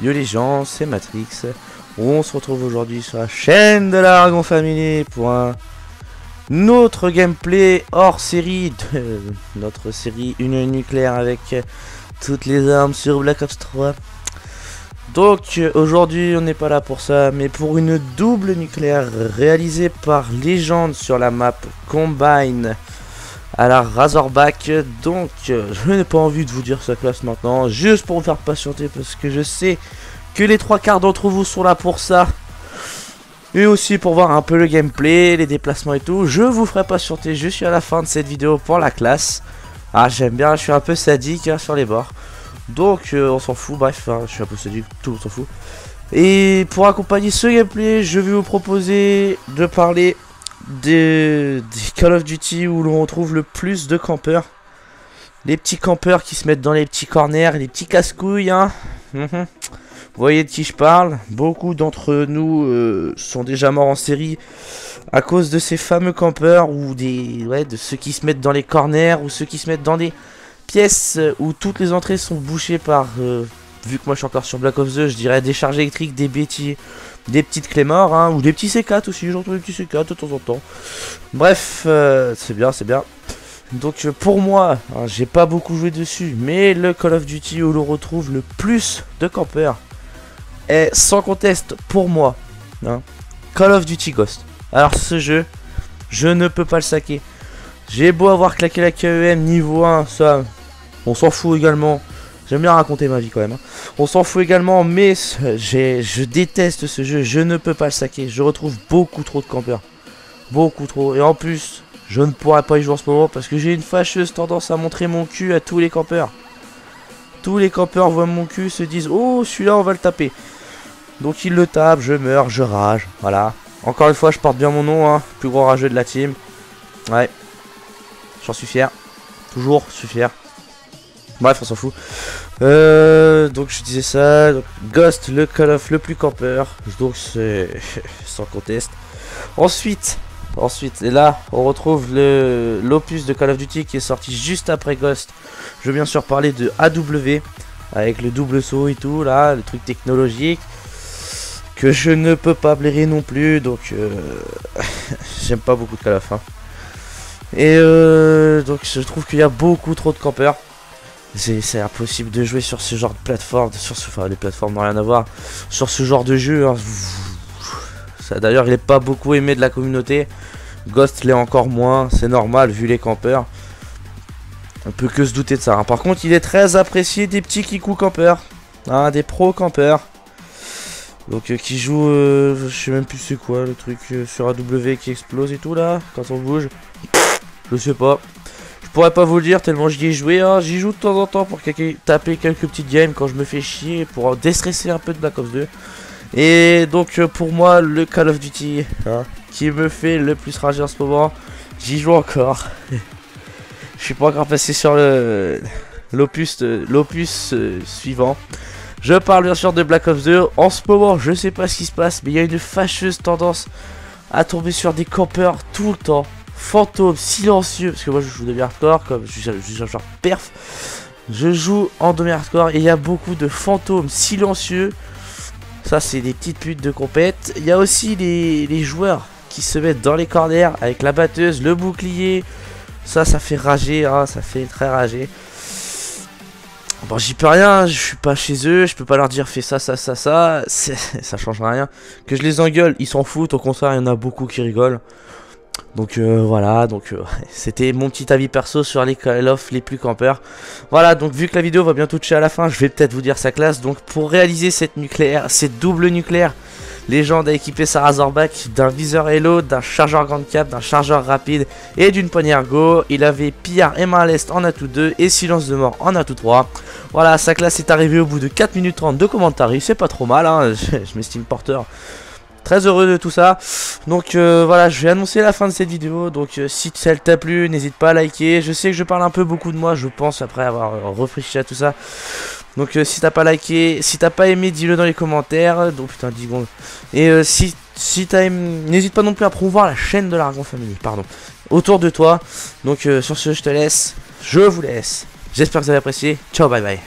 Yo les gens, c'est Matrix. On se retrouve aujourd'hui sur la chaîne de la Dragon Family pour un autre gameplay hors série de notre série Union Nucléaire avec toutes les armes sur Black Ops 3. Donc aujourd'hui on n'est pas là pour ça, mais pour une double nucléaire réalisée par Légende sur la map Combine à la Razorback. Donc je n'ai pas envie de vous dire sa classe maintenant, juste pour vous faire patienter parce que je sais que les trois quarts d'entre vous sont là pour ça. Et aussi pour voir un peu le gameplay, les déplacements et tout. Je vous ferai patienter jusqu'à la fin de cette vidéo pour la classe. Ah j'aime bien, je suis un peu sadique hein, sur les bords. Donc on s'en fout, bref, hein, je suis un peu sadique, tout le monde s'en fout. Et pour accompagner ce gameplay, je vais vous proposer de parler des Call of Duty où l'on retrouve le plus de campeurs. Les petits campeurs qui se mettent dans les petits corners, les petits casse-couilles hein. Vous voyez de qui je parle. Beaucoup d'entre nous sont déjà morts en série à cause de ces fameux campeurs ou de ceux qui se mettent dans les corners ou ceux qui se mettent dans des pièces où toutes les entrées sont bouchées par vu que moi je suis encore sur Black Ops 2, je dirais des charges électriques, des bêtis, des petites clés morts hein, ou des petits C4 aussi, j'entends des petits C4 de temps en temps. Bref, c'est bien, c'est bien. Donc pour moi, hein, j'ai pas beaucoup joué dessus, mais le Call of Duty où l'on retrouve le plus de campeurs est sans conteste pour moi hein, Call of Duty Ghost. Alors ce jeu, je ne peux pas le saquer. J'ai beau avoir claqué la KEM niveau 1, ça, on s'en fout également. J'aime bien raconter ma vie quand même hein. On s'en fout également, mais je déteste ce jeu, je ne peux pas le saquer. Je retrouve beaucoup trop de campeurs, beaucoup trop. Et en plus, je ne pourrais pas y jouer en ce moment parce que j'ai une fâcheuse tendance à montrer mon cul à tous les campeurs. Tous les campeurs voient mon cul, se disent oh celui-là on va le taper. Donc ils le tapent, je meurs, je rage, voilà. Encore une fois je porte bien mon nom hein, plus gros rageux de la team. Ouais, j'en suis fier, toujours suis fier. Bref on s'en fout. Donc je disais ça, donc, Ghost le Call of le plus campeur, donc c'est sans conteste. Ensuite, et là on retrouve l'opus de Call of Duty qui est sorti juste après Ghost. Je veux bien sûr parler de AW avec le double saut et tout là, le truc technologique que je ne peux pas blairer non plus, donc j'aime pas beaucoup de Call of hein. Et donc je trouve qu'il y a beaucoup trop de campeurs. C'est impossible de jouer sur ce genre de plateforme, enfin les plateformes n'ont rien à voir, sur ce genre de jeu hein. D'ailleurs il n'est pas beaucoup aimé de la communauté. Ghost l'est encore moins, c'est normal vu les campeurs. On peut que se douter de ça hein. Par contre il est très apprécié des petits kikous campeurs hein, des pros campeurs. Donc qui jouent, je sais même plus c'est quoi le truc sur AW qui explose et tout là, quand on bouge. Je sais pas. Je pourrais pas vous le dire tellement j'y ai joué hein. J'y joue de temps en temps pour taper quelques petites games quand je me fais chier, pour déstresser un peu de Black Ops 2. Et donc pour moi le Call of Duty hein, qui me fait le plus rager en ce moment, j'y joue encore. Je suis pas encore passé sur l'opus suivant. Je parle bien sûr de Black Ops 2. En ce moment je sais pas ce qui se passe, mais il y a une fâcheuse tendance à tomber sur des campeurs tout le temps. Fantômes, silencieux, parce que moi je joue demi-hardcore, comme je suis un genre perf. Je joue en demi-hardcore et il y a beaucoup de fantômes silencieux. Ça c'est des petites putes de compète. Il y a aussi les joueurs qui se mettent dans les corners avec la batteuse, le bouclier. Ça fait rager, hein, ça fait très rager. Bon j'y peux rien, je suis pas chez eux, je peux pas leur dire fais ça, ça changera rien. Que je les engueule, ils s'en foutent, au contraire il y en a beaucoup qui rigolent. Donc voilà, c'était mon petit avis perso sur les Call of les plus campeurs. Voilà, donc vu que la vidéo va bientôt toucher à la fin, je vais peut-être vous dire sa classe. Donc pour réaliser cette double nucléaire, Légende a équipé sa Razorback d'un viseur Halo, d'un chargeur grande cap, d'un chargeur rapide et d'une poignée ergo. Il avait pillard et main à l'est en atout 2 et silence de mort en atout 3. Voilà, sa classe est arrivée au bout de 4 minutes 30 de commentaires, c'est pas trop mal hein, je m'estime porteur. Très heureux de tout ça. Donc voilà, je vais annoncer la fin de cette vidéo. Donc si elle t'a plu, n'hésite pas à liker. Je sais que je parle un peu beaucoup de moi, je pense, après avoir réfléchi à tout ça. Donc si t'as pas liké, si t'as pas aimé, dis-le dans les commentaires. Donc putain, 10 secondes. Et si t'as aimé, n'hésite pas non plus à promouvoir la chaîne de la Dragon Family, pardon, autour de toi. Donc sur ce, je te laisse. Je vous laisse. J'espère que vous avez apprécié. Ciao, bye bye.